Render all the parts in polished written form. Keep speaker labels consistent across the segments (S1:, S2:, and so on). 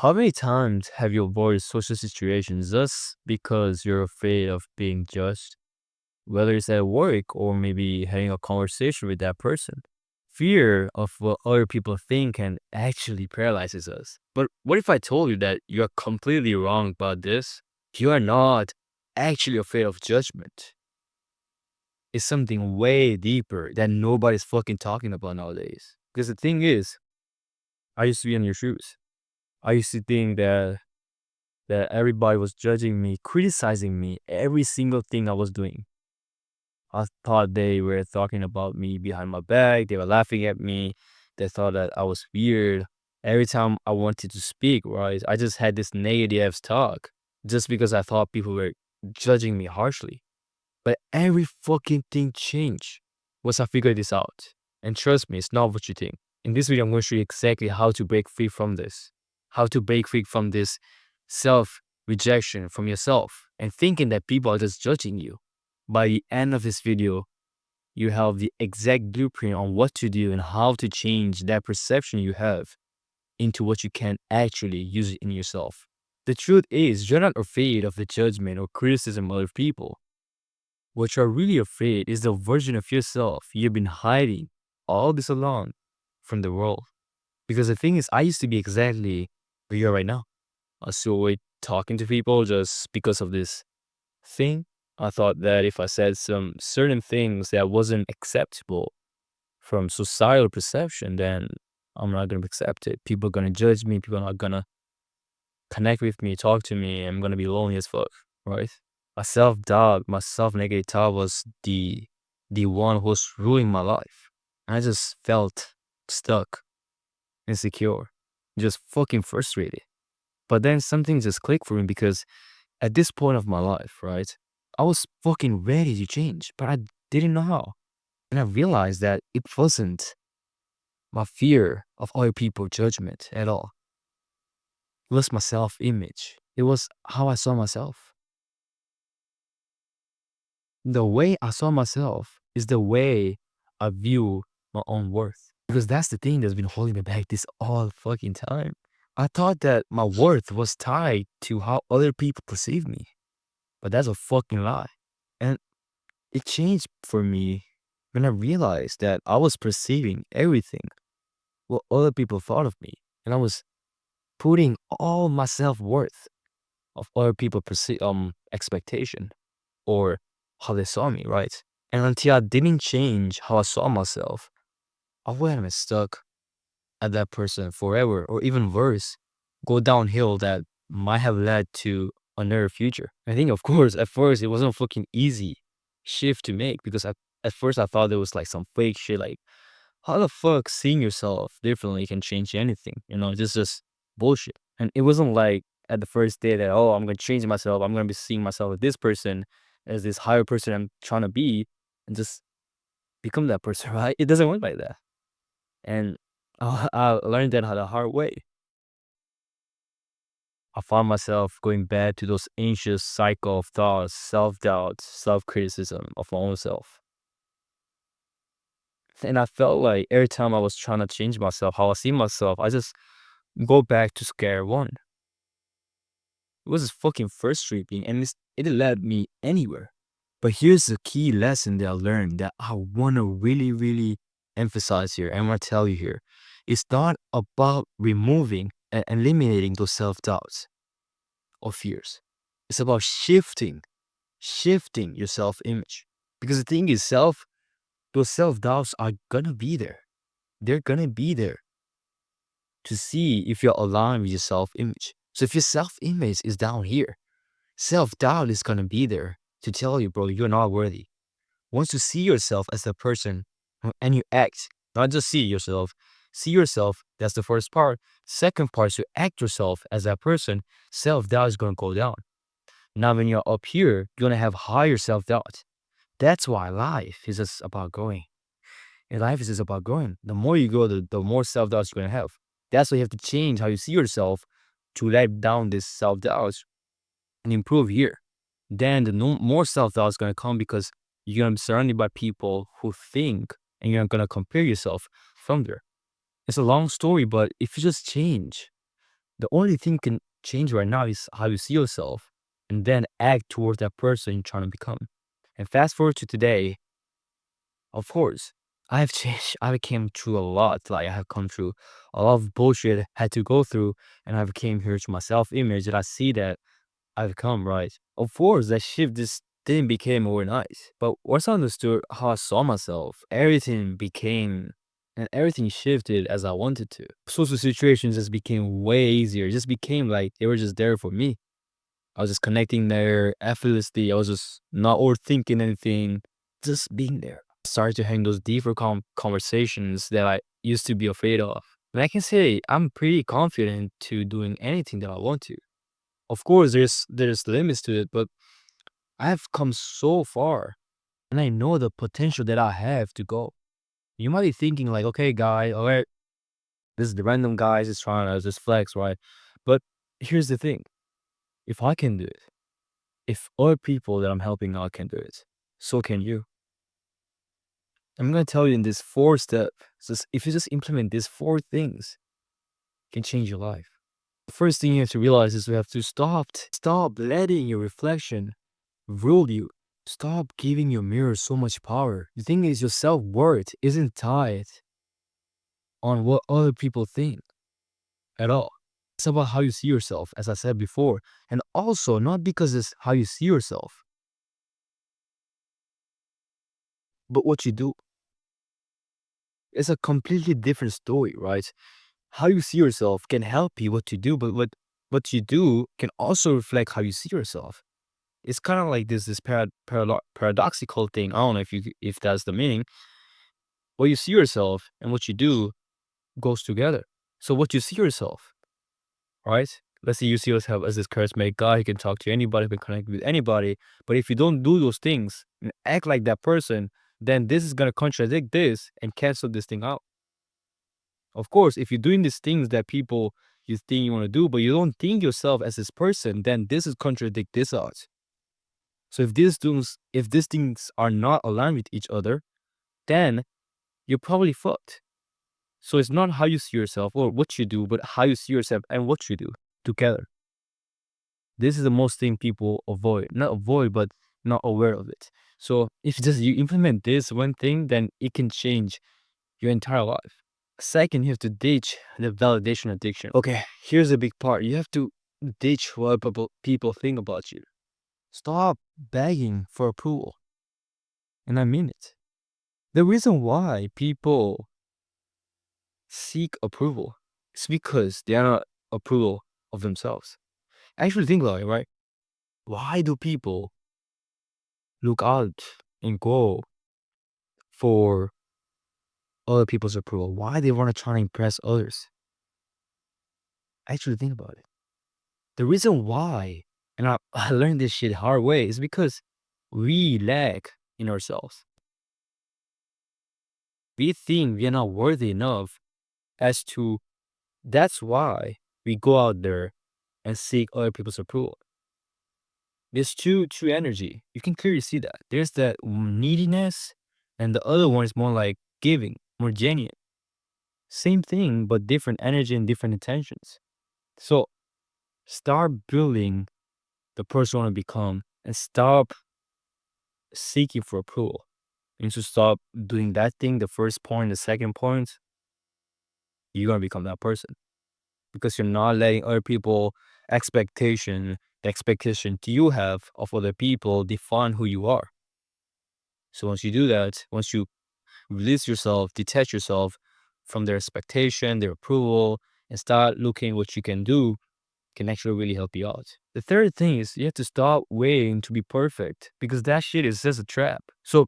S1: How many times have you avoided social situations just because you're afraid of being judged? Whether it's at work or maybe having a conversation with that person. Fear of what other people think can actually paralyzes us. But what if I told you that you're completely wrong about this? You are not actually afraid of judgment. It's something way deeper that nobody's fucking talking about nowadays. Because the thing is, I used to be in your shoes. I used to think that everybody was judging me, criticizing me, every single thing I was doing. I thought they were talking about me behind my back. They were laughing at me. They thought that I was weird. Every time I wanted to speak, right, I just had this negative talk just because I thought people were judging me harshly. But every fucking thing changed once I figured this out. And trust me, it's not what you think. In this video, I'm going to show you exactly how to break free from this, how to break free from this self rejection from yourself and thinking that people are just judging you. By the end of this video, you have the exact blueprint on what to do and how to change that perception you have into what you can actually use in yourself. The truth is, you're not afraid of the judgment or criticism of other people. What you're really afraid is the version of yourself you've been hiding all this along from the world. Because the thing is, I used to be exactly where you are right now. I was still talking to people just because of this thing. I thought that if I said some certain things that wasn't acceptable from societal perception, then I'm not gonna accept it. People are gonna judge me. People are not gonna connect with me, talk to me. I'm gonna be lonely as fuck, right? My self doubt, my self negative thought was the one who was ruining my life. I just felt stuck, insecure, just fucking frustrated. But then something just clicked for me because at this point of my life, right, I was fucking ready to change, but I didn't know how. And I realized that it wasn't my fear of other people's judgment at all. It was my self image. It was how I saw myself. The way I saw myself is the way I view my own worth. Because that's the thing that's been holding me back this all fucking time. I thought that my worth was tied to how other people perceive me. But that's a fucking lie. And it changed for me when I realized that I was perceiving everything what other people thought of me. And I was putting all my self-worth of other people expectation or how they saw me, right? And until I didn't change how I saw myself, I would have been stuck at that person forever, or even worse, go downhill that might have led to another future. I think, of course, at first it wasn't a fucking easy shift to make because at first I thought there was like some fake shit, like how the fuck seeing yourself differently can change anything? You know, this is just bullshit. And it wasn't like at the first day that, oh, I'm gonna change myself. I'm gonna be seeing myself as this person, as this higher person I'm trying to be, and just become that person, right? It doesn't work like that. And I learned that the hard way. I found myself going back to those anxious cycle of thoughts, self-doubt, self-criticism of my own self. And I felt like every time I was trying to change myself, how I see myself, I just go back to square one. It was fucking frustrating and it led me anywhere. But here's the key lesson that I learned that I want to really, really emphasize here. And I want to tell you here. It's not about removing and eliminating those self-doubts or fears. It's about shifting your self-image. Because the thing is, those self-doubts are gonna be there. They're gonna be there to see if you're aligned with your self-image. So if your self-image is down here, self-doubt is gonna be there to tell you, bro, you're not worthy. Once you see yourself as the person and you act, not just see yourself, that's the first part. Second part is to act yourself as that person, self-doubt is gonna go down. Now when you're up here, you're gonna have higher self-doubt. That's why life is just about growing. And life is just about growing. The more you grow, the more self-doubt you're gonna have. That's why you have to change how you see yourself to let down this self-doubt and improve here. Then the more self-doubt is gonna come because you're gonna be surrounded by people who think and you're not gonna compare yourself from there. It's a long story, but if you just change The only thing can change right now is how you see yourself and then act towards that person you're trying to become. And fast forward to today, of course, I have changed. I came through a lot. Like I have come through a lot of bullshit I had to go through, and I've came here to my self-image, and I see that I've come right. Of course, that shift just didn't became overnight. But once I understood how I saw myself, everything became and everything shifted as I wanted to. Social situations just became way easier. It just became like they were just there for me. I was just connecting there effortlessly. I was just not overthinking anything, just being there. Started to hang those deeper conversations that I used to be afraid of. And I can say I'm pretty confident to doing anything that I want to. Of course, there's limits to it, but I have come so far, and I know the potential that I have to go. You might be thinking like, okay, guy, all right, this is the random guy just trying to just flex, right? But here's the thing: if I can do it, if other people that I'm helping out can do it, so can you. I'm gonna tell you in this 4 step. Just if you just implement these 4 things, it can change your life. The first thing you have to realize is you have to stop letting your reflection rule you. Stop giving your mirror so much power. The thing is, your self worth isn't tied on what other people think at all. It's about how you see yourself, as I said before, and also not because it's how you see yourself, but what you do. It's a completely different story, right? How you see yourself can help you what you do, but what you do can also reflect how you see yourself. It's kind of like this paradoxical thing. I don't know if that's the meaning. What you see yourself and what you do goes together. So what you see yourself, right? Let's say you see yourself as this charismatic guy who can talk to anybody, who can connect with anybody. But if you don't do those things and act like that person, then this is gonna contradict this and cancel this thing out. Of course, if you're doing these things that people you think you want to do, but you don't think yourself as this person, then this is contradict this out. So if these things are not aligned with each other, then you're probably fucked. So it's not how you see yourself or what you do, but how you see yourself and what you do together. This is the most thing people avoid. Not avoid, but not aware of it. So if just you implement this one thing, then it can change your entire life. Second, you have to ditch the validation addiction. Okay, here's a big part. You have to ditch what people think about you. Stop begging for approval. And I mean it. The reason why people seek approval is because they are not approval of themselves. Actually think about it, right? Why do people look out and go for other people's approval? Why they want to try to impress others? Actually think about it. The reason why, and I learned this shit hard way, is because we lack in ourselves. We think we are not worthy enough as to that's why we go out there and seek other people's approval. There's two energy. You can clearly see that. There's that neediness, and the other one is more like giving, more genuine. Same thing, but different energy and different intentions. So start building the person you want to become and stop seeking for approval. You need to stop doing that thing, the first point, the second point. You're gonna become that person. Because you're not letting other people the expectation you have of other people define who you are. So once you do that, once you release yourself, detach yourself from their expectation, their approval, and start looking what you can do, can actually really help you out. The third thing is you have to stop waiting to be perfect because that shit is just a trap. So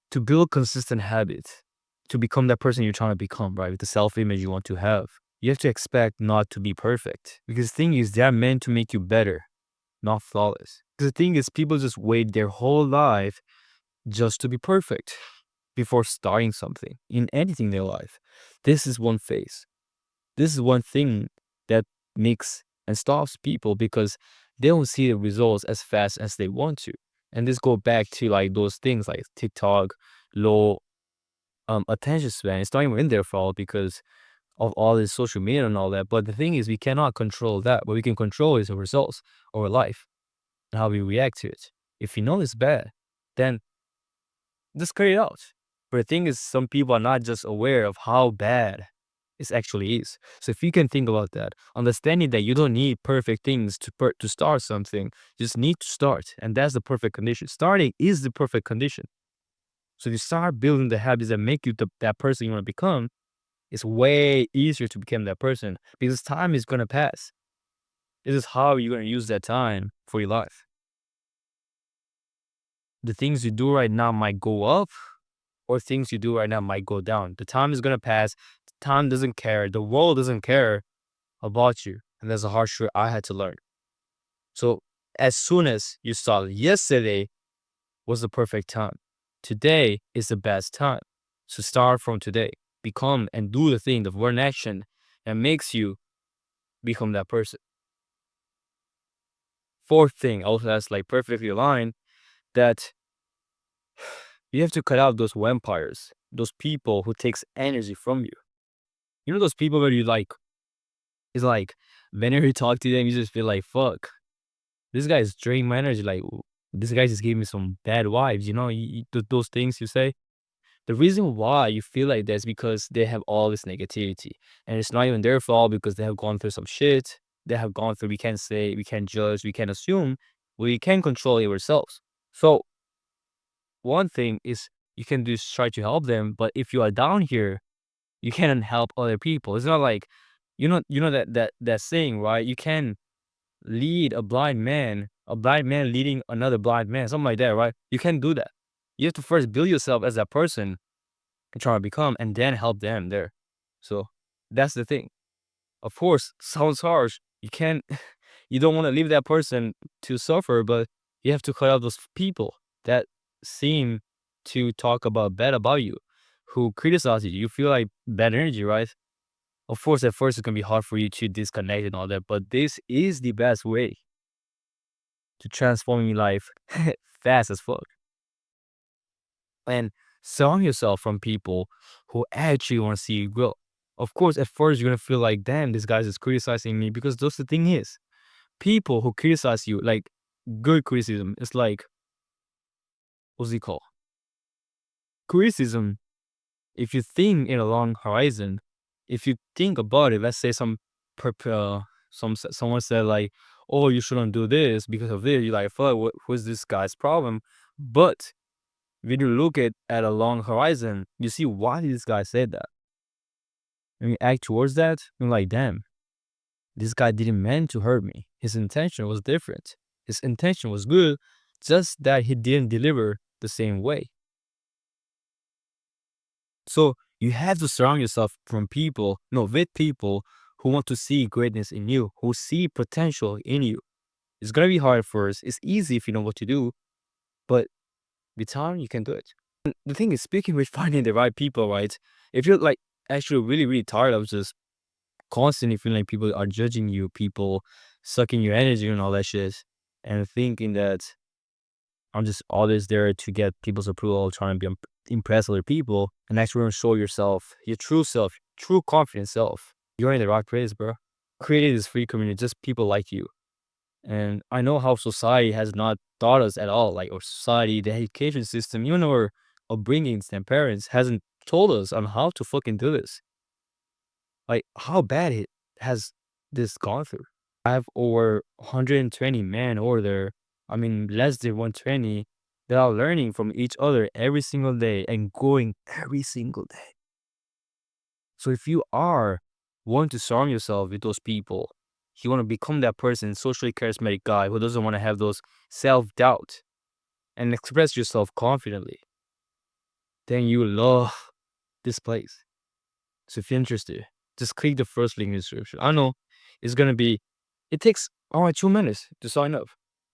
S1: to build consistent habits, to become that person you're trying to become, right? With the self-image you want to have, you have to expect not to be perfect. Because the thing is, they're meant to make you better, not flawless. Because the thing is, people just wait their whole life just to be perfect before starting something in anything in their life. This is one phase. This is one thing that makes and stops people because they don't see the results as fast as they want to. And this go back to like those things like TikTok, low attention span. It's not even their fault because of all this social media and all that. But the thing is, we cannot control that. What we can control is the results of our life and how we react to it. If you know it's bad, then just cut it out. But the thing is, some people are not just aware of how bad it actually is. So if you can think about that, understanding that you don't need perfect things to start something, you just need to start, and that's the perfect condition. Starting is the perfect condition. So you start building the habits that make you that person you want to become. It's way easier to become that person because time is gonna pass. This is how you're gonna use that time for your life. The things you do right now might go up, or things you do right now might go down. The time is gonna pass. Time doesn't care. The world doesn't care about you. And that's a hard truth I had to learn. So as soon as you saw yesterday was the perfect time, today is the best time. So start from today. Become and do the thing, the one action that makes you become that person. Fourth thing, also that's like perfectly aligned, that you have to cut out those vampires, those people who takes energy from you. You know those people where you like, it's like whenever you talk to them, you just feel like, fuck, this guy is draining my energy. Like, this guy just gave me some bad vibes, you know, those things you say. The reason why you feel like that is because they have all this negativity. And it's not even their fault because they have gone through some shit. They have gone through, we can't say, we can't judge, we can't assume. We can control it ourselves. So one thing is you can do is try to help them, but if you are down here, you cannot help other people. It's not like you know that saying, right? You can lead a blind man leading another blind man, something like that, right? You can't do that. You have to first build yourself as that person you're trying to become and then help them there. So that's the thing. Of course, sounds harsh. You can't you don't want to leave that person to suffer, but you have to cut out those people that seem to talk about bad about you, who criticize you. You feel like bad energy, right? Of course, at first it's gonna be hard for you to disconnect and all that, but this is the best way to transform your life fast as fuck. And surround yourself from people who actually want to see you grow. Of course, at first you're gonna feel like, damn, this guy's just criticizing me because that's the thing is, people who criticize you, like good criticism, it's like what's it called? Criticism. If you think in a long horizon, if you think about it, let's say someone said like, "Oh, you shouldn't do this because of this." You're like, "Fuck, what's this guy's problem?" But when you look at a long horizon, you see why this guy said that. And you act towards that, you're like, "Damn, this guy didn't mean to hurt me. His intention was different. His intention was good, just that he didn't deliver the same way." So you have to surround yourself from people, no, with people who want to see greatness in you, who see potential in you. It's gonna be hard at first. It's easy if you know what to do, but with time you can do it. And the thing is, speaking with finding the right people, right? If you're like actually really, really tired of just constantly feeling like people are judging you, people sucking your energy and all that shit, and thinking that I'm just always there to get people's approval, trying to be impress other people, and actually want to show yourself, your true self, true confident self. You're in the right place, bro. Created this free community, just people like you. And I know how society has not taught us at all, like our society, the education system, even our upbringings and parents hasn't told us on how to fucking do this. Like how bad it has this gone through. I have over 120 men over there. I mean, less than 120 that are learning from each other every single day and growing every single day. So if you are wanting to surround yourself with those people, you want to become that person, socially charismatic guy who doesn't want to have those self-doubt and express yourself confidently, then you love this place. So if you're interested, just click the first link in the description. I know it's gonna be, it takes around 2 minutes to sign up.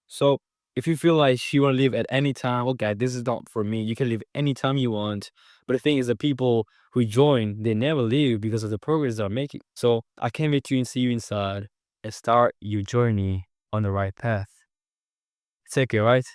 S1: So if you feel like you want to leave at any time, okay, this is not for me. You can leave anytime you want. But the thing is, the people who join, they never leave because of the progress they're making. So I can't wait to see you inside and start your journey on the right path. Take care, right?